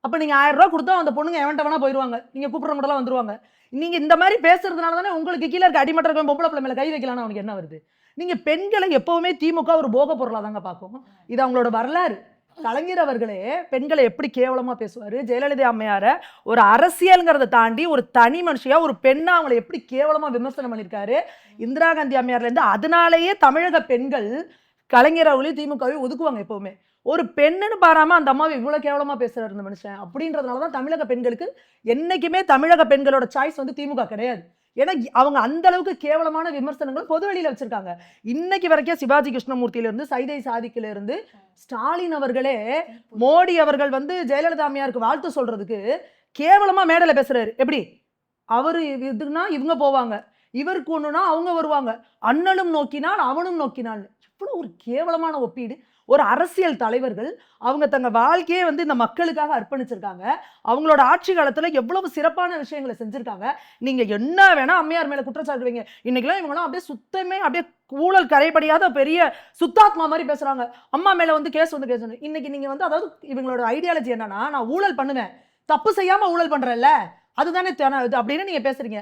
அப்ப நீங்க 1000 ரூபாய் கொடுத்தா அந்த பொண்ணுங்க எவன்ட்ட வேணா போயிருவாங்க, நீங்க கூப்பிடுறவங்கலாம் வந்துருவாங்க. நீங்க இந்த மாதிரி பேசுறதுனால தானே உங்களுக்கு கீழ இருக்க அடிமட்ட இருக்க பொம்பளை பிள்ளை மேல கை வைக்கலாம்னு அவனுக்கு என்ன வருது? நீங்க பெண்களை எப்பவுமே திமுக ஒரு போக பொருளா தாங்க பார்க்கும். இது அவங்களோட வரலாறு. கலைஞர் அவர்களே பெண்களை எப்படி கேவலமா பேசுவாரு, ஜெயலலிதா அம்மையார ஒரு அரசியல்ங்கிறத தாண்டி ஒரு தனி மனுஷியா ஒரு பெண்ணா அவங்களை எப்படி கேவலமா விமர்சனம் பண்ணியிருக்காரு. இந்திரா காந்தி அம்மையார்ல இருந்து அதனாலேயே தமிழக பெண்கள் கலைஞர் அவர்களையும் திமுகவையும் ஒதுக்குவாங்க எப்பவுமே. ஒரு பெண்ணுன்னு பாராம அந்த அம்மாவை இவ்வளவு கேவலமா பேசுறாரு இந்த மனுஷன் அப்படின்றதுனாலதான் தமிழக பெண்களுக்கு என்னைக்குமே தமிழக பெண்களோட சாய்ஸ் வந்து திமுக கிடையாது. ஏன்னா அவங்க அந்த அளவுக்கு கேவலமான விமர்சனங்களை பொது வெளியில வச்சிருக்காங்க. இன்னைக்கு வரைக்கும் சிவாஜி கிருஷ்ணமூர்த்தியில இருந்து சைதை சாதிக்கில இருந்து ஸ்டாலின் அவர்களே மோடி அவர்கள் வந்து ஜெயலலிதா அம்மையாருக்கு வாழ்த்து சொல்றதுக்கு கேவலமா மேடையில பேசுறாரு. எப்படி அவரு இதுனா இவங்க போவாங்க, இவருக்கு ஒண்ணுனா அவங்க வருவாங்க, அண்ணனும் நோக்கினால் அவனும் நோக்கினாள். எவ்வளவு ஒரு கேவலமான ஒப்பீடு. ஒரு அரசியல் தலைவர்கள் அவங்க தங்க வாழ்க்கையே வந்து இந்த மக்களுக்காக அர்ப்பணிச்சிருக்காங்க. அவங்களோட ஆட்சி காலத்துல எவ்வளவு சிறப்பான விஷயங்களை செஞ்சிருக்காங்க. நீங்க என்ன வேணா அம்மையார் மேல குற்றச்சாட்டு வைங்க. இன்னைக்கெல்லாம் இவங்கலாம் அப்படியே சுத்தமே அப்படியே ஊழல் கரைபடியாத பெரிய சுத்தாத்மா மாதிரி பேசுறாங்க. அம்மா மேல வந்து கேஸ் இன்னைக்கு நீங்க வந்து அதாவது இவங்களோட ஐடியாலஜி என்னன்னா, நான் ஊழல் பண்ணுவேன், தப்பு செய்யாம ஊழல் பண்றேன்ல, அதுதானே அப்படின்னு நீங்க பேசுறீங்க.